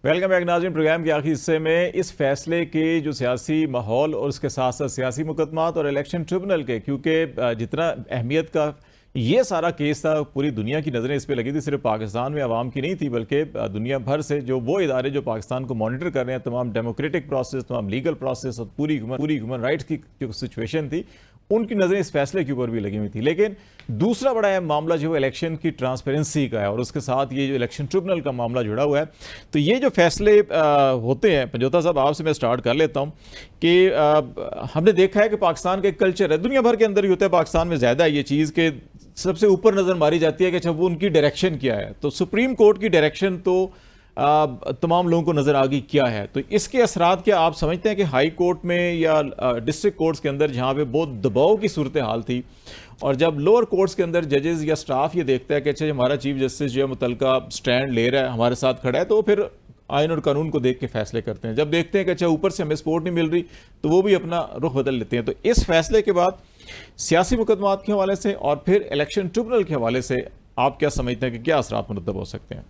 Welcome back नाज़रीन। Programme के आखिरी हिस्से में इस फैसले के जो सियासी माहौल और उसके साथ साथ सियासी मुकदमात और इलेक्शन ट्रिब्यूनल के, क्योंकि जितना अहमियत का ये सारा केस था, पूरी दुनिया की नज़रें इस पे लगी थी, सिर्फ पाकिस्तान में आवाम की नहीं थी बल्कि दुनिया भर से जो वो इदारे जो पाकिस्तान को मॉनिटर कर रहे हैं, तमाम डेमोक्रेटिक प्रोसेस, तमाम लीगल प्रोसेस और पूरी ह्यूमन राइट्स की जो सिचुएशन थी, उनकी नज़रें इस फैसले के ऊपर भी लगी हुई थी। लेकिन दूसरा बड़ा अहम मामला जो इलेक्शन की ट्रांसपेरेंसी का है और उसके साथ ये जो इलेक्शन ट्रिब्यूनल का मामला जुड़ा हुआ है। तो ये जो फैसले होते हैं, पंजोता साहब आपसे मैं स्टार्ट कर लेता हूँ कि हमने देखा है कि पाकिस्तान का एक कल्चर है, दुनिया भर के अंदर ही होता है, पाकिस्तान में ज़्यादा ये चीज़ के सबसे ऊपर नज़र मारी जाती है कि अच्छा वो उनकी डायरेक्शन क्या है। तो सुप्रीम कोर्ट की डायरेक्शन तो तमाम लोगों को नज़र आ गई क्या है। तो इसके असरात क्या आप समझते हैं कि हाई कोर्ट में या डिस्ट्रिक्ट कोर्ट्स के अंदर जहाँ पे बहुत दबाव की सूरत हाल थी, और जब लोअर कोर्ट्स के अंदर जजेस या स्टाफ ये देखता है कि अच्छा हमारा चीफ जस्टिस जो है मुतलका स्टैंड ले रहा है, हमारे साथ खड़ा है, तो फिर आइन और कानून को देख के फैसले करते हैं। जब देखते हैं कि अच्छा ऊपर से हमें सपोर्ट नहीं मिल रही, तो वो भी अपना रुख बदल लेते हैं। तो इस फैसले के बाद सियासी मुकदमात के हवाले से और फिर इलेक्शन ट्रिब्यूनल के हवाले से आप क्या समझते हैं कि क्या असरात मुरतब हो सकते हैं?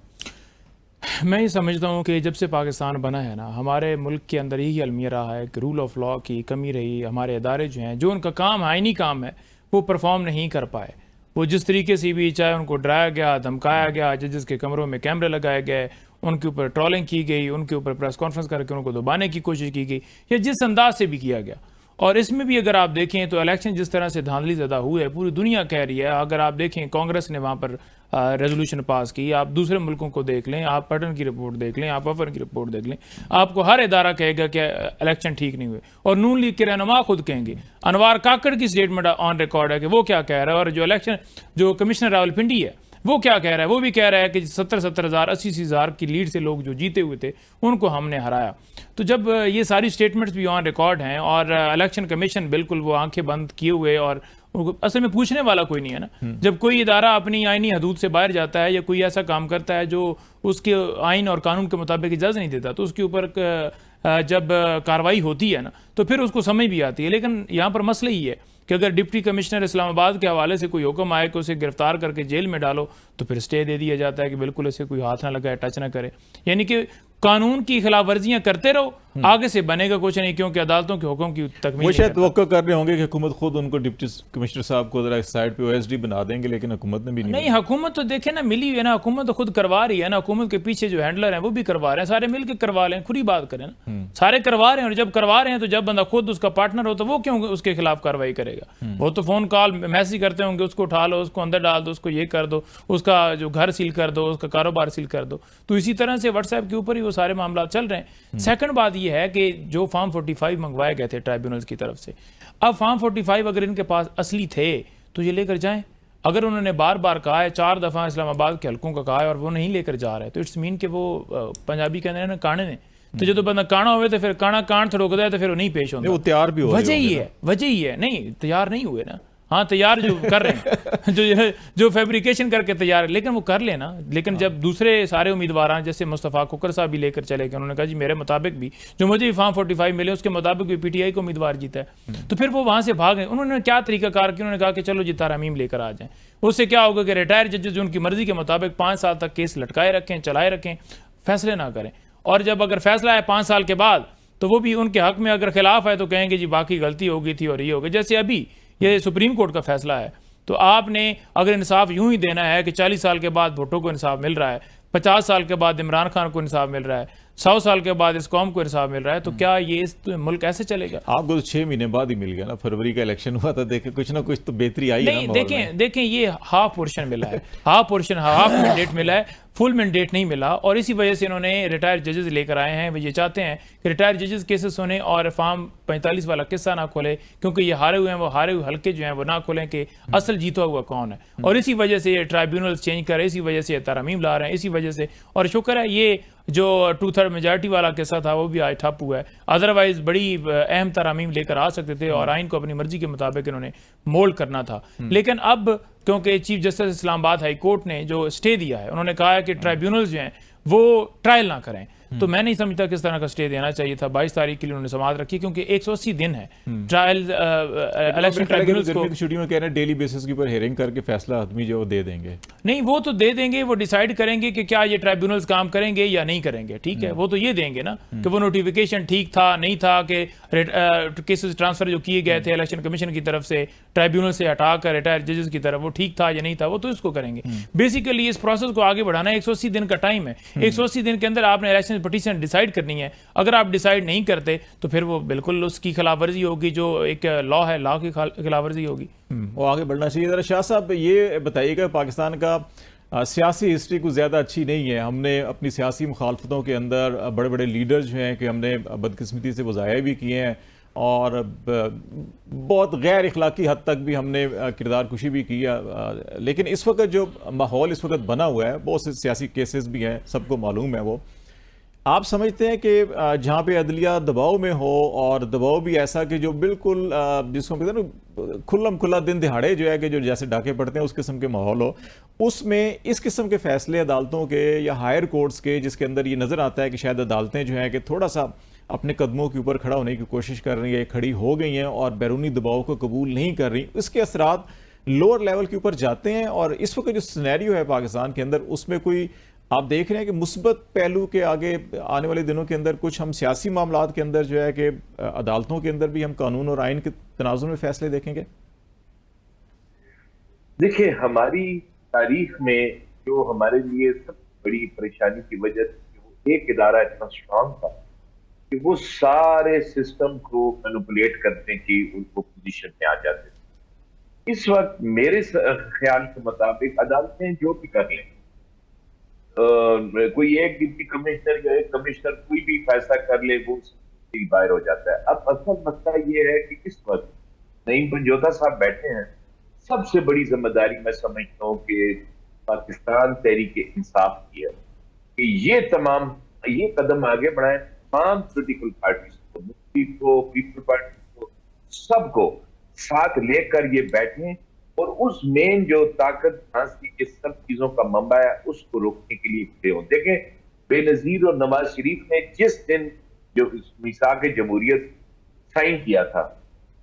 मैं ये समझता हूँ कि जब से पाकिस्तान बना है ना, हमारे मुल्क के अंदर यही अलमिया रहा है कि रूल ऑफ लॉ की कमी रही। हमारे इदारे जो हैं, जो उनका काम आइनी काम है, वो परफॉर्म नहीं कर पाए। वो जिस तरीके से भी, चाहे उनको डराया गया, धमकाया गया, जजेस के कमरों में कैमरे लगाए गए, उनके ऊपर ट्रोलिंग की गई, उनके ऊपर प्रेस कॉन्फ्रेंस करके उनको दबाने की कोशिश की गई, या जिस अंदाज से भी किया गया। और इसमें भी अगर आप देखें तो इलेक्शन जिस तरह से धांधली ज़्यादा हुए है, पूरी दुनिया कह रही है। अगर आप देखें कांग्रेस ने वहाँ पर रेजोल्यूशन पास की, आप दूसरे मुल्कों को देख लें, आप पटन की रिपोर्ट देख लें, आप अफर की रिपोर्ट देख लें, आपको हर इदारा कहेगा कि इलेक्शन ठीक नहीं हुए। और नून लीग के रहनुमा खुद कहेंगे, अनवार काकड़ की स्टेटमेंट ऑन रिकॉर्ड है कि वो क्या कह रहा है, और जो इलेक्शन जो कमिश्नर रावलपिंडी है वो क्या कह रहा है, वो भी कह रहा है कि 70,000 80,000 की लीड से लोग जो जीते हुए थे उनको हमने हराया। तो जब ये सारी स्टेटमेंट्स भी ऑन रिकॉर्ड हैं और इलेक्शन कमीशन बिल्कुल वो आंखें बंद किए हुए, और असल में पूछने वाला कोई नहीं है ना। जब कोई इदारा अपनी आईनी हदूद से बाहर जाता है या कोई ऐसा काम करता है जो उसके आइन और कानून के मुताबिक इजाज़त नहीं देता, तो उसके ऊपर जब कार्रवाई होती है ना, तो फिर उसको समझ भी आती है। लेकिन यहाँ पर मसला ही है कि अगर डिप्टी कमिश्नर इस्लामाबाद के हवाले से कोई हुक्म आए कि उसे गिरफ्तार करके जेल में डालो, तो फिर स्टे दे दिया जाता है कि बिल्कुल इसे कोई हाथ ना लगाए, टच ना करे। यानी कि कानून की खिलाफ वर्जियां करते रहो, आगे से बनेगा कुछ नहीं, क्योंकि अदालतों के हुक्म की तकमील वो शायद तवक्को कर रहे होंगे कि हुकूमत खुद उनको डिप्टी कमिश्नर साहब को जरा इस साइड पे ओएसडी बना देंगे, लेकिन हुकूमत ने भी नहीं। हुकूमत तो देखे ना, मिली है ना, हुकूमत तो खुद करवा रही है ना, हुकूमत के पीछे जो हैंडलर हैं वो भी करवा रहे हैं, सारे मिलकर करवा रहे हैं, खुद ही बात करें ना, सारे करवा रहे हैं। और जब करवा रहे हैं तो जब बंदा खुद उसका पार्टनर हो तो वो क्यों उसके खिलाफ कार्रवाई करेगा? वो तो फोन कॉल मैसेज करते होंगे, उसको उठा लो, उसको अंदर डाल दो, उसको ये कर दो, उसका जो घर सील कर दो, उसका कारोबार सील कर दो। तो इसी तरह से व्हाट्सएप के ऊपर ही वो सारे मामला चल रहे हैं। सेकंड बात ये है कि जो फॉर्म 45 मंगवाए गए थे ट्राइब्यूनल्स की तरफ से, अब फॉर्म 45 अगर इनके पास असली थे तो ये लेकर जाएं। अगर उन्होंने बार बार कहा है, 4 दफ़ा इस्लामाबाद के हल्कों का कहा है और वो नहीं लेकर जा रहे, तो इट्स मीन कि वो पंजाबी कहते हैं ना, काने ने, तो जो बंदा काना हुए तो फिर काना कान थोड़ा है तो फिर वो नहीं पेश होता, वो तैयार भी हो, वजह ही है नहीं, तैयार नहीं हुए ना। हाँ, तैयार जो कर रहे हैं जो फैब्रिकेशन करके तैयार है, लेकिन वो कर लेना। लेकिन जब दूसरे सारे उम्मीदवार जैसे मुस्तफ़ा कुकर साहब भी लेकर चले गए, उन्होंने कहा जी मेरे मुताबिक भी जो मुझे फॉर्म 45 मिले उसके मुताबिक भी पीटीआई को उम्मीदवार जीता है, तो फिर वो वहाँ से भाग गए। उन्होंने क्या तरीकाकार किया, उन्होंने कहा कि चलो जी तारामीम लेकर आ जाएं। उससे क्या होगा कि रिटायर्ड जजेस जो उनकी मर्जी के मुताबिक 5 साल तक केस लटकाए रखें, चलाए रखें, फैसले ना करें। और जब अगर फैसला है 5 साल के बाद, तो वो भी उनके हक में अगर खिलाफ है तो कहेंगे जी बाकी गलती हो गई थी और ये हो गई। जैसे अभी ये सुप्रीम कोर्ट का फैसला है, तो आपने अगर इंसाफ यूं ही देना है कि 40 साल के बाद भुट्टो को इंसाफ मिल रहा है, 50 साल के बाद इमरान खान को इंसाफ मिल रहा है, 100 साल के बाद इस कौम को इंसाफ मिल रहा है, तो क्या ये इस मुल्क ऐसे चलेगा? आपको तो 6 महीने बाद ही मिल गया ना, फरवरी का इलेक्शन हुआ था, देखें कुछ ना कुछ तो बेहतरी आई नहीं, देखें ये हाफ पोर्शन मिला है, हाफ मैंडेट मिला है, फुल मैंडेट नहीं मिला। और इसी वजह से इन्होंने रिटायर्ड जजेस लेकर आए हैं। वो ये चाहते हैं कि रिटायर्ड जजेस केसेस होने और फॉर्म 45 वाला किस्सा ना खोले, क्योंकि ये हारे हुए हैं, वो हारे हुए हल्के जो हैं वो ना खोलें कि असल जीता हुआ कौन है। और इसी वजह से ये ट्राइब्यूनल्स चेंज कर रहे हैं, इसी वजह से ये तरमीम ला रहे हैं, इसी वजह से। और शुक्र है ये जो 2/3 मेजॉरिटी वाला किस्सा था वो भी आज ठप हुआ है, अदरवाइज बड़ी अहम तरमीम लेकर आ सकते थे और आइन को अपनी मर्जी के मुताबिक इन्होंने मोल्ड करना था। लेकिन अब क्योंकि chief justice Islamabad high court ने जो स्टे दिया है, उन्होंने कहा है कि ट्राइब्यूनल्स जो हैं वो ट्रायल ना करें, तो मैं नहीं समझता किस तरह का स्टे देना चाहिए था। 22 तारीख के लिए उन्होंने समाअत रखी क्योंकि 180 दिन है ट्रायल इलेक्शन ट्राइब्यूनल्स को। गर्मी की छुट्टियों में कह रहे हैं डेली बेसिस के ऊपर हेयरिंग करके फैसला आदमी जो दे देंगे। नहीं, वो तो दे देंगे, वो डिसाइड करेंगे कि क्या ये ट्राइब्यूनल्स काम करेंगे या नहीं करेंगे, ठीक है, वो तो ये देंगे ना कि वो नोटिफिकेशन ठीक था नहीं था, कि केसेस ट्रांसफर जो किए गए थे इलेक्शन कमीशन की तरफ से ट्राइब्यूनल से हटाकर रिटायर्ड जजेस की तरफ, वो ठीक था या नहीं था, वो तो इसको करेंगे। बेसिकली इस प्रोसेस को आगे बढ़ाना है। 180 दिन का टाइम है, 180 दिन के अंदर आपने इलेक्शन पिटीशन डिसाइड करनी है। अगर आप डिसाइड नहीं करते तो फिर वो बिल्कुल उसकी खिलाफवर्जी होगी, जो एक लॉ है, लॉ की खिलाफवर्जी होगी। वो आगे बढ़ना चाहिए। जरा शाह साहब ये बताइएगा, पाकिस्तान का सियासी हिस्ट्री कुछ ज़्यादा अच्छी नहीं है। हमने अपनी सियासी मुखालफतों के अंदर बड़े बड़े लीडर्स जो हैं कि हमने बदकिस्मती से वो ज़ाया भी किए हैं और बहुत गैर इखलाकी हद तक भी हमने किरदार कुशी भी की है। लेकिन इस वक्त जो माहौल इस वक्त बना हुआ है, बहुत से सियासी केसेस भी हैं, सबको मालूम है। वो आप समझते हैं कि जहाँ पे अदलिया दबाव में हो, और दबाव भी ऐसा कि जो बिल्कुल जिसको कहते हैं ना खुल्लम खुल्ला दिन दिहाड़े जो है कि जो जैसे डाके पड़ते हैं उस किस्म के माहौल हो, उसमें इस किस्म के फैसले अदालतों के या हायर कोर्ट्स के, जिसके अंदर ये नज़र आता है कि शायद अदालतें जो हैं कि थोड़ा सा अपने कदमों के ऊपर खड़ा होने की कोशिश कर रही है, खड़ी हो गई हैं और बैरूनी दबाव को कबूल नहीं कर रही, इसके असरात लोअर लेवल के ऊपर जाते हैं। और इस वक्त जो सिनेरियो है पाकिस्तान के अंदर, उसमें कोई आप देख रहे हैं कि मुस्बत पहलू के आगे आने वाले दिनों के अंदर कुछ हम सियासी मामलात के अंदर जो है कि अदालतों के अंदर भी हम कानून और आइन के तनाजुर में फैसले देखेंगे? देखिए, हमारी तारीख में जो हमारे लिए सबसे बड़ी परेशानी की वजह थी, वो एक इदारा इतना स्ट्रांग था कि वो सारे सिस्टम को मैनिपुलेट करने की उनको पोजीशन में आ जाते थे। इस वक्त मेरे ख्याल के मुताबिक अदालतें जो भी कर लें, कोई एक डिप्टी कमिश्नर या एक कमिश्नर कोई भी फैसला कर ले, वो बाहर हो जाता है। अब असल मसला ये है कि इस वक्त नईम पंजोता साहब बैठे हैं। सबसे बड़ी जिम्मेदारी मैं समझता हूँ कि पाकिस्तान तहरीक इंसाफ की है कि ये कदम आगे बढ़ाएं, तमाम पोलिटिकल पार्टीज को, मुस्लिम को, पीपल पार्टी को, सबको साथ लेकर ये बैठें और उस मेन जो ताकत झांसी के सब चीजों का मंबा है उसको रोकने के लिए खड़े हों। देखें, बेनजीर और नवाज शरीफ ने जिस दिन जो मिसाक जमहूरियत साइन किया था,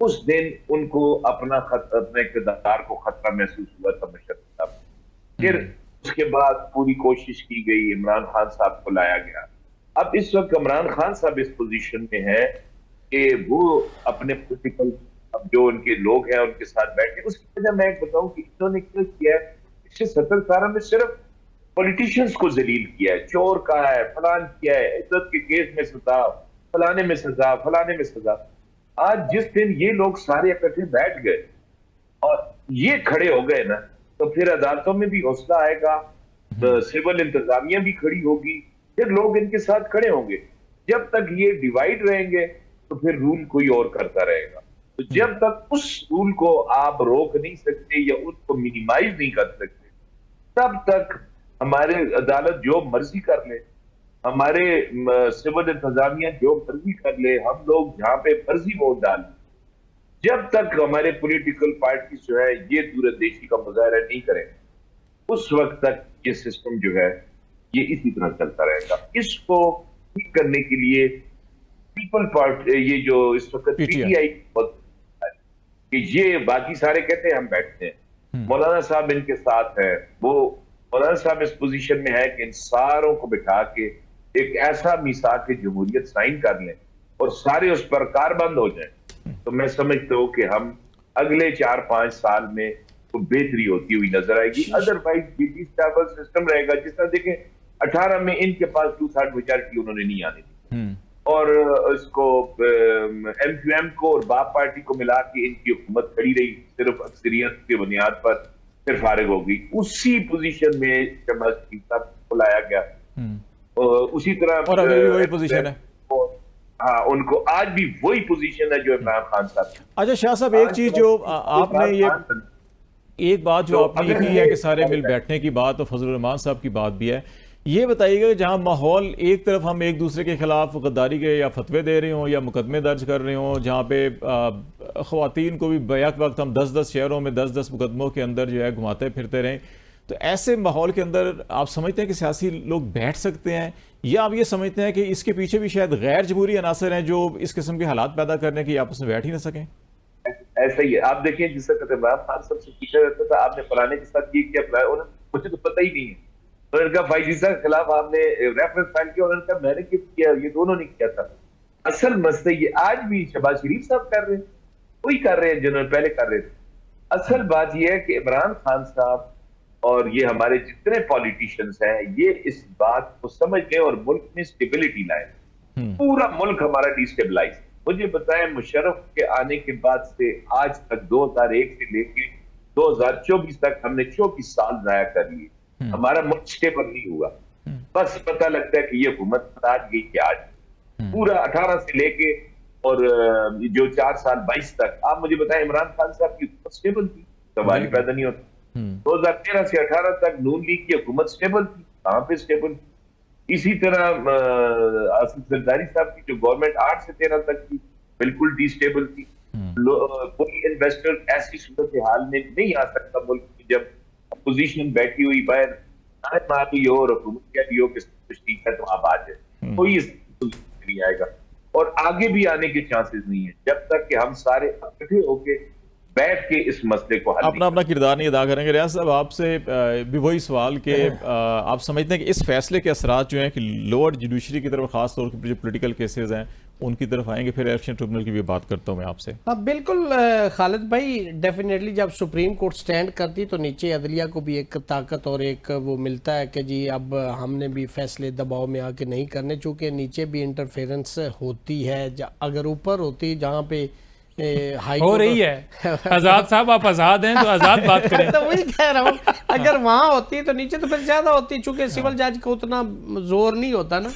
उस दिन उनको अपने इक़्तिदार को खतरा महसूस हुआ था मुशर्रफ साहब। फिर उसके बाद पूरी कोशिश की गई, इमरान खान साहब को लाया गया। अब इस वक्त इमरान खान साहब इस पोजीशन में है कि वो अपने पोलिटिकल जो उनके लोग हैं उनके साथ बैठे। उसकी वजह मैं बताऊं कि इन्होंने क्या किया है, 117 में सिर्फ पॉलिटिशियंस को जलील किया है, चोर कहा है, फलान किया है, इज्जत के केस में सजा, फलाने में सजा, फलाने में सजा। आज जिस दिन ये लोग सारे इकट्ठे बैठ गए और ये खड़े हो गए ना, तो फिर अदालतों में भी हौसला आएगा, सिविल इंतजामिया भी खड़ी होगी, फिर लोग इनके साथ खड़े होंगे। जब तक ये डिवाइड रहेंगे तो फिर रूल कोई और करता रहेगा। तो जब तक उस रूल को आप रोक नहीं सकते या उसको मिनिमाइज नहीं कर सकते, तब तक हमारे अदालत जो मर्जी कर ले, हमारे सिविल इंतजामिया जो मर्जी कर ले, हम लोग जहां पे मर्जी वोट डालें, जब तक हमारे पॉलिटिकल पार्टी जो है ये दूरदेशी का मुजाहरा नहीं करें, उस वक्त तक ये सिस्टम जो है ये इसी तरह चलता रहेगा। इसको ठीक करने के लिए पीपल पार्टी, ये जो इस वक्त पीटीआई, कि ये बाकी सारे कहते हैं हम बैठते हैं, मौलाना साहब इनके साथ है, वो मौलाना साहब इस पोजीशन में है कि इन सारों को बिठा के एक ऐसा मिसाक जमहूरियत साइन कर लें और सारे उस पर कारबंद हो जाएं, तो मैं समझता हूँ कि हम अगले 4-5 साल में तो बेहतरी होती हुई नजर आएगी। अदरवाइज ये स्टेबल सिस्टम रहेगा। जिस तरह देखें 18 में इनके पास 2/3 मेजॉरिटी उन्होंने नहीं आने दी और इसको MQM को और बाप पार्टी को मिला के इनकी हुकूमत खड़ी रही, सिर्फ अक्सरियत की बुनियाद पर फिर फारिग होगी। उसी पोजीशन में शहबाज शरीफ साहब को लाया गया, उसी तरह और अभी भी वही पोजीशन है। हाँ, उनको आज भी वही पोजीशन है जो इमरान खान साहब। अच्छा शाह साहब, एक चीज जो आपने ये एक बात जो आपने ये की है कि सारे मिल बैठने की बात और फजल रहमान साहब की बात भी है, ये बताइएगा जहां माहौल एक तरफ हम एक दूसरे के खिलाफ गद्दारी के या फतवे दे रहे हों या मुकदमे दर्ज कर रहे हों, जहां पे ख्वातीन को भी बैक वक्त हम 10-10 शहरों में 10-10 मुकदमों के अंदर जो है घुमाते फिरते रहें, तो ऐसे माहौल के अंदर आप समझते हैं कि सियासी लोग बैठ सकते हैं या आप ये समझते हैं कि इसके पीछे भी शायद गैर जमहूरी अनासर हैं जो इस किस्म के हालात पैदा करने की आपस में बैठ ही ना सकें? ऐसा ही है। आप देखिए, जिस वक्त इमरान खान सबसे पूछा जाता था आपने फलाने के साथ ये किया, फलाने, मुझे तो पता ही नहीं है। तो उनका फाइजीसा के खिलाफ आपने रेफरेंस फाइल किया, उन्होंने कहा मैंने क्यों किया, ये दोनों ने किया था। असल मसला ये आज भी शहबाज शरीफ साहब कर रहे हैं, वही कर रहे हैं जिन्होंने पहले कर रहे थे। असल बात यह है कि इमरान खान साहब और ये हमारे जितने पॉलिटिशियंस हैं, ये इस बात को समझ गए और मुल्क में स्टेबिलिटी लाए। पूरा मुल्क हमारा डिस्टेबलाइज। मुझे बताएं, मुशर्रफ के आने के बाद से आज तक 2001 से लेके 2024 तक हमने 24 साल जाया कर लिए, हमारा मुल्क स्टेबल नहीं हुआ। बस पता लगता है कि ये हुकूमत आज गई कि आज पूरा 18 से लेके और जो 4 साल 22 तक, आप मुझे बताएं इमरान खान साहब की हुकूमत स्टेबल थी, सवाल ही पैदा नहीं होता। 2013 से 18 तक नून लीग की हुकूमत स्टेबल थी, कहां पे स्टेबल? इसी तरह आसिफ जरदारी साहब की जो गवर्नमेंट 8 से 13 तक थी, बिल्कुल डिस्टेबल थी। कोई इन्वेस्टर ऐसी सूरत हाल में नहीं आ सकता मुल्क में जब अपोजिशन बैठी हुई बाहर मार रही हो और हुकूमत कह रही हो कि कुछ ठीक है तो आप आ जाए, कोई नहीं आएगा और आगे भी आने के चांसेस नहीं है जब तक कि हम सारे इकट्ठे होके बैठ के इस मसले को हल अपना किरदार नहीं अदा करेंगे। रियाज साहब, आपसे भी वही सवाल कि आप समझते हैं कि इस फैसले के असरात जो हैं कि लोअर जुडिशरी की तरफ, खास तौर पर जो पॉलिटिकल केसेस हैं उनकी तरफ आएंगे? फिर इलेक्शन ट्रिब्यूनल की भी बात करता हूं मैं आपसे। हाँ बिल्कुल खालिद भाई, डेफिनेटली जब सुप्रीम कोर्ट स्टैंड करती तो नीचे अदलिया को भी एक ताकत और एक वो मिलता है कि जी अब हमने भी फैसले दबाव में आके नहीं करने, चूँकि नीचे भी इंटरफेरेंस होती है। अगर ऊपर होती जहाँ पे हो रही है आजाद साहब, आप आजाद हैं तो आजाद बात करें। तो वही कह रहा हूँ, अगर वहां होती तो नीचे तो फिर ज्यादा होती, चूंकि सिविल जज को उतना जोर नहीं होता ना।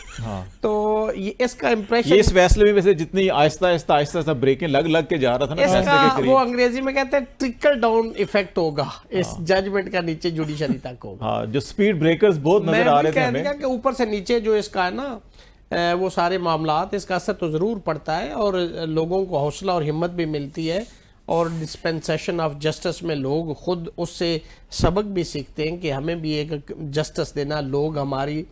तो ये इसका इम्प्रेशन, इस फैसले में वैसे जितनी आहिस्ता ब्रेकें लग के जा रहा था ना फैसले के करीब, वो अंग्रेजी में कहते हैं ट्रिकल डाउन इफेक्ट होगा इस जजमेंट का, नीचे जुडिशरी तक होगा। हाँ, जो स्पीड ब्रेकर्स बहुत नजर आ रहे थे हमें कि ऊपर से नीचे जो इसका है ना वो सारे मामलात, इसका असर तो ज़रूर पड़ता है और लोगों को हौसला और हिम्मत भी मिलती है और डिस्पेंसेशन ऑफ जस्टिस में लोग खुद उससे सबक भी सीखते हैं कि हमें भी एक जस्टिस देना, लोग हमारी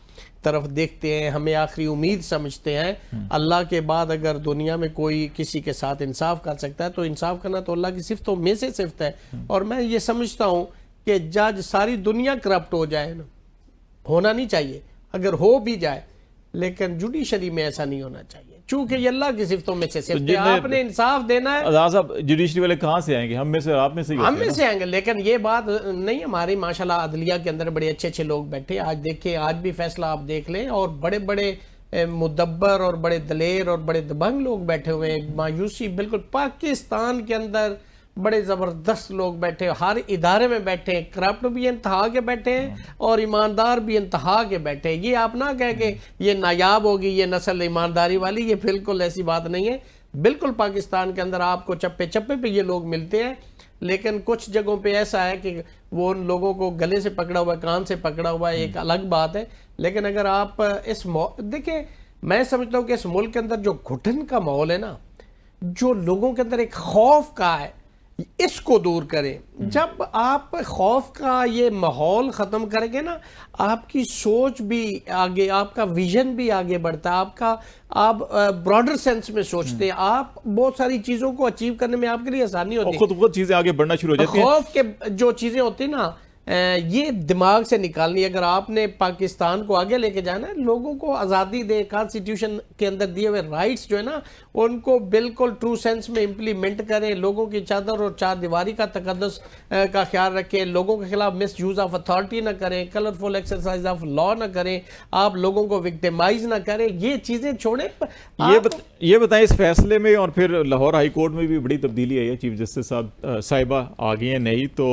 तरफ देखते हैं, हमें आखिरी उम्मीद समझते हैं। अल्लाह के बाद अगर दुनिया में कोई किसी के साथ इंसाफ कर सकता है तो इंसाफ करना तो अल्लाह की सिफ्तों में से सिफ्त है। और मैं ये समझता हूँ कि जज सारी दुनिया करप्ट हो जाए ना, होना नहीं चाहिए, अगर हो भी जाए लेकिन जुडिशरी में ऐसा नहीं होना चाहिए, चूंकि ये अल्लाह की सिफ्तों में से सिर्फ आपने इंसाफ देना है। आजाद साहब, जुडिशरी वाले कहाँ से आएंगे? हम में से, आप में से? हम में से आएंगे, लेकिन ये बात नहीं, हमारी माशाल्लाह अदलिया के अंदर बड़े अच्छे लोग बैठे। आज देखिए, आज भी फैसला आप देख लें और बड़े बड़े मुदब्बर और बड़े दलेर और बड़े दबंग लोग बैठे हुए हैं। मायूसी बिल्कुल, पाकिस्तान के अंदर बड़े ज़बरदस्त लोग बैठे, हर इदारे में बैठे, करप्ट भी इंतहा के बैठे हैं और ईमानदार भी इंतहा के बैठे। ये आप ना कह के ये नायाब होगी ये नस्ल ईमानदारी वाली, ये बिल्कुल ऐसी बात नहीं है। बिल्कुल पाकिस्तान के अंदर आपको चप्पे चप्पे पे ये लोग मिलते हैं, लेकिन कुछ जगहों पे ऐसा है कि वो उन लोगों को गले से पकड़ा हुआ है, कान से पकड़ा हुआ है, एक अलग बात है। लेकिन अगर आप देखिए, मैं समझता हूँ कि इस मुल्क के अंदर जो घुटन का माहौल है ना, जो लोगों के अंदर एक खौफ का है, इसको दूर करें। जब आप खौफ का ये माहौल ख़त्म करेंगे ना, आपकी सोच भी आगे, आपका विजन भी आगे बढ़ता है, आप ब्रॉडर सेंस में सोचते हैं, आप बहुत सारी चीज़ों को अचीव करने में आपके लिए आसानी होती है। खुद चीज़ें आगे बढ़ना शुरू हो जाती हैं। खौफ के जो चीज़ें होती हैं ना, ये दिमाग से निकालनी। अगर आपने पाकिस्तान को आगे लेके जाना है, लोगों को आज़ादी दे, कॉन्स्टिट्यूशन के अंदर दिए हुए राइट्स जो है ना उनको बिल्कुल ट्रू सेंस में इम्प्लीमेंट करें, लोगों की चादर और चार दीवारी का तकद्दुस का ख्याल रखें, लोगों के खिलाफ मिस यूज़ ऑफ अथॉरिटी ना करें, कलरफुल एक्सरसाइज ऑफ लॉ ना करें, आप लोगों को विक्टिमाइज ना करें, ये चीज़ें छोड़ें। ये बताएं, इस फैसले में और फिर लाहौर हाई कोर्ट में भी बड़ी तब्दीली आई है, चीफ जस्टिस साहिबा आ गई हैं नई, तो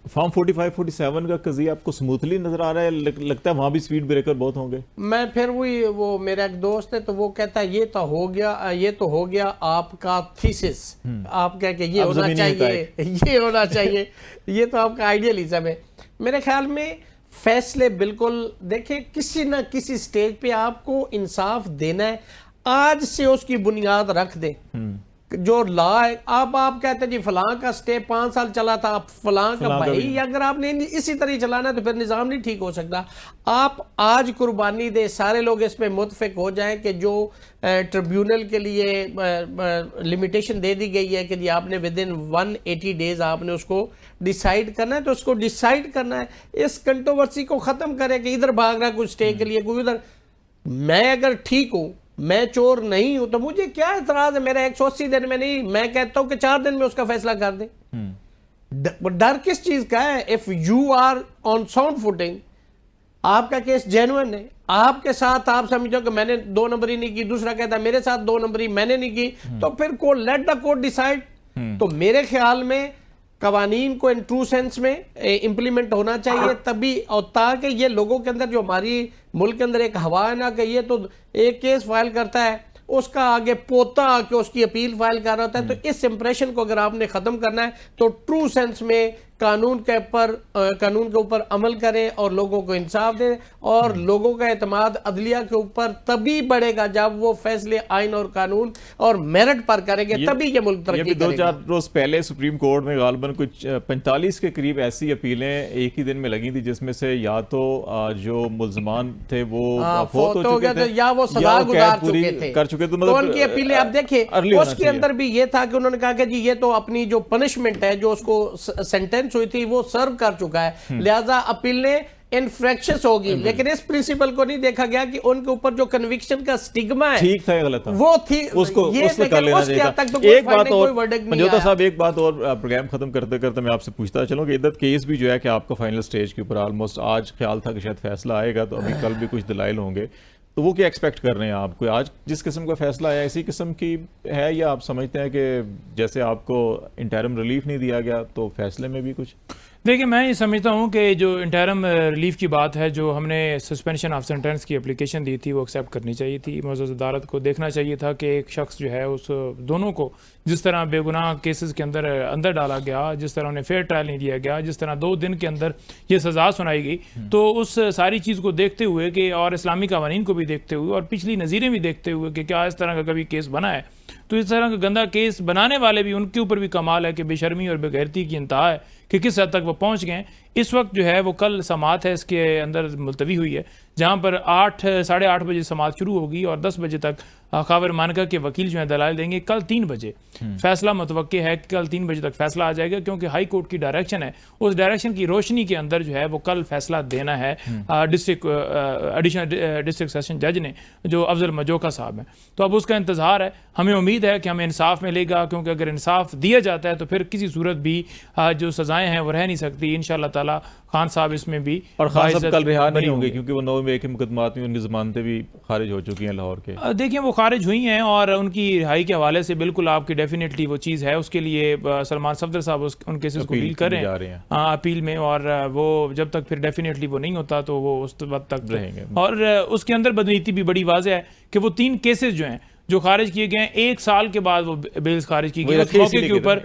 फॉर्म 45-47 का कज़िया आपको स्मूथली नजर आ रहा है? लगता है वहां भी स्पीड ब्रेकर बहुत होंगे? मैं फिर वो मेरा एक दोस्त है तो वो कहता है ये तो हो गया आपका थीसिस, आप कह के ये होना चाहिए, ये होना चाहिए, ये तो आपका आइडियलिज्म है। मेरे ख्याल में फैसले बिल्कुल देखिए, किसी ना किसी स्टेज पे आपको इंसाफ देना है, आज से उसकी बुनियाद रख दें जो लॉ है, अब आप कहते हैं जी फलां का स्टे 5 साल चला था, आप फलां का भाई, अगर आपने इसी तरह चलाना तो फिर निज़ाम नहीं ठीक हो सकता। आप आज कुर्बानी दे, सारे लोग इस पे मुतफिक हो जाएं कि जो ट्रिब्यूनल के लिए लिमिटेशन दे दी गई है कि जी आपने विद इन 180 डेज आपने उसको डिसाइड करना है, तो उसको डिसाइड करना है। इस कंट्रोवर्सी को ख़त्म करें कि इधर भाग रहा कुछ स्टे के लिए, कोई उधर। मैं अगर ठीक हूं, मैं चोर नहीं हूं, तो मुझे क्या एतराज है? मेरा 180 दिन में नहीं, मैं कहता हूं कि 4 दिन में उसका फैसला कर दें। डर किस चीज का है? If you are on sound footing, आपका केस जेन्युइन है, आपके साथ आप समझो कि मैंने 2 नंबरी नहीं की, दूसरा कहता है मेरे साथ 2 नंबरी मैंने नहीं की, तो फिर court, let the court decide. तो मेरे ख्याल में कवानीन को इन ट्रू सेंस में इंप्लीमेंट होना चाहिए तभी, और ताकि ये लोगों के अंदर, जो हमारी मुल्क के अंदर एक हवा है ना कि ये तो एक केस फाइल करता है, उसका आगे पोता आके उसकी अपील फाइल कर रहा होता है। तो इस इंप्रेशन को अगर आपने खत्म करना है तो ट्रू सेंस में कानून के ऊपर अमल करें और लोगों को इंसाफ दें, और लोगों का एतमाद अदलिया के ऊपर तभी बढ़ेगा जब वो फैसले आइन और कानून और मेरिट पर करेंगे, तभी ये मुल्क तरक्की करेगा। 2-4 रोज पहले सुप्रीम कोर्ट में गालबन कुछ 45 के करीब ऐसी अपीलें एक ही दिन में लगी थी, जिसमें से या तो जो मुल्जमान थे वो फौत हो गए थे, या वो सजा गुजार चुके थे, कर चुके थे। तो उनकी अपीलें आप देखिए, उसके अंदर भी ये था कि उन्होंने कहा कि जी ये तो अपनी जो पनिशमेंट है, जो उसको सेंटेंस हुई थी, वो सर्व कर चुका है, लिहाजा अपीलें इनफ्रैक्शंस होगी। लेकिन इस प्रिंसिपल को नहीं देखा गया कि उनके ऊपर जो कन्विक्शन का स्टिग्मा है, ठीक था या गलत था, वो थी, उसको कर लेना चाहिए। एक बात और मंजोता साहब, एक बात और प्रोग्राम खत्म करते करते मैं आपसे पूछता चलूं कि इद्दत केस भी जो है कि आपका फाइनल स्टेज के ऊपर ऑलमोस्ट, आज ख्याल था कि शायद फैसला आएगा, तो अभी कल भी कुछ दलाइल होंगे, तो वो क्या एक्सपेक्ट कर रहे हैं आप? कोई आज जिस किस्म का फैसला आया इसी किस्म की है, या आप समझते हैं कि जैसे आपको इंटरिम रिलीफ नहीं दिया गया तो फैसले में भी कुछ? देखिए, मैं ये समझता हूँ कि जो इंटरिम रिलीफ की बात है, जो हमने सस्पेंशन ऑफ सेंटेंस की एप्लीकेशन दी थी, वो एक्सेप्ट करनी चाहिए थी। मुअज़्ज़ज़ अदालत को देखना चाहिए था कि एक शख्स जो है उस दोनों को जिस तरह बेगुनाह केसेस के अंदर डाला गया, जिस तरह उन्हें फेयर ट्रायल नहीं दिया गया, जिस तरह 2 दिन के अंदर ये सज़ा सुनाई गई, तो उस सारी चीज़ को देखते हुए कि, और इस्लामी कवानीन को भी देखते हुए और पिछली नज़ीरें भी देखते हुए कि क्या इस तरह का कभी केस बना है, तो इस तरह का गंदा केस बनाने वाले भी, उनके ऊपर भी कमाल है कि बेशर्मी और बेगैरती की इंतहा है कि किस हद तक वो पहुंच गए। इस वक्त जो है वो कल समात है, इसके अंदर मुलतवी हुई है, जहां पर 8 साढ़े 8 बजे समात शुरू होगी और 10 बजे तक खावर मानका के वकील जो है दलाल देंगे। कल 3 बजे फैसला मुतवक्के है कि कल 3 बजे तक फैसला आ जाएगा, क्योंकि हाई कोर्ट की डायरेक्शन है, उस डायरेक्शन की रोशनी के अंदर जो है वो कल फैसला देना है एडिशनल डिस्ट्रिक्ट सेशन जज ने, जो अफजल मजोका साहब हैं। तो अब उसका इंतज़ार है, हमें उम्मीद है कि हमें इंसाफ मिलेगा, क्योंकि अगर इंसाफ दिया जाता है तो फिर किसी सूरत भी जो सजाएं हैं वो रह नहीं सकती। इंशाअल्लाह ताला खान साहब इसमें भी, और खान साहब कल रिहा नहीं होंगे, क्योंकि वो 9 में के मुकदमात में उनकी जमानतें भी खारिज हो चुकी हैं लाहौर के। देखिए, वो खारिज हुई हैं और उनकी रिहाई के हवाले से बिल्कुल आपकी डेफिनेटली वो चीज़ है, उसके लिए सलमान सफदर साहब उन केसेस को डील कर रहे हैं अपील में, और वो जब तक फिर डेफिनेटली वो नहीं होता तो वो उस वक्त तक रहेंगे। और उसके अंदर बदनीति भी बड़ी वाज़ेह है कि वो 3 केसेस जो हैं जो खारिज किए गए हैं, 1 साल के बाद वो बेल्स खारिज की गई, उस मौके के ऊपर,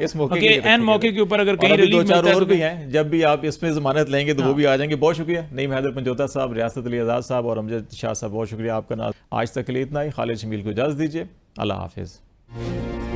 एन मौके के ऊपर अगर कहीं रिलीफ मिलता है, और भी हैं, जब भी आप इसमें जमानत लेंगे तो वो भी आ जाएंगे। बहुत शुक्रिया नईम हैदर पंजोता साहब, रियासत अली आज़ाद साहब और अमजद शाह साहब, बहुत शुक्रिया आपका। नाम आज तक के लिए इतना ही। खालिद शमील को इजाज़त दीजिए, अल्लाह हाफिज़।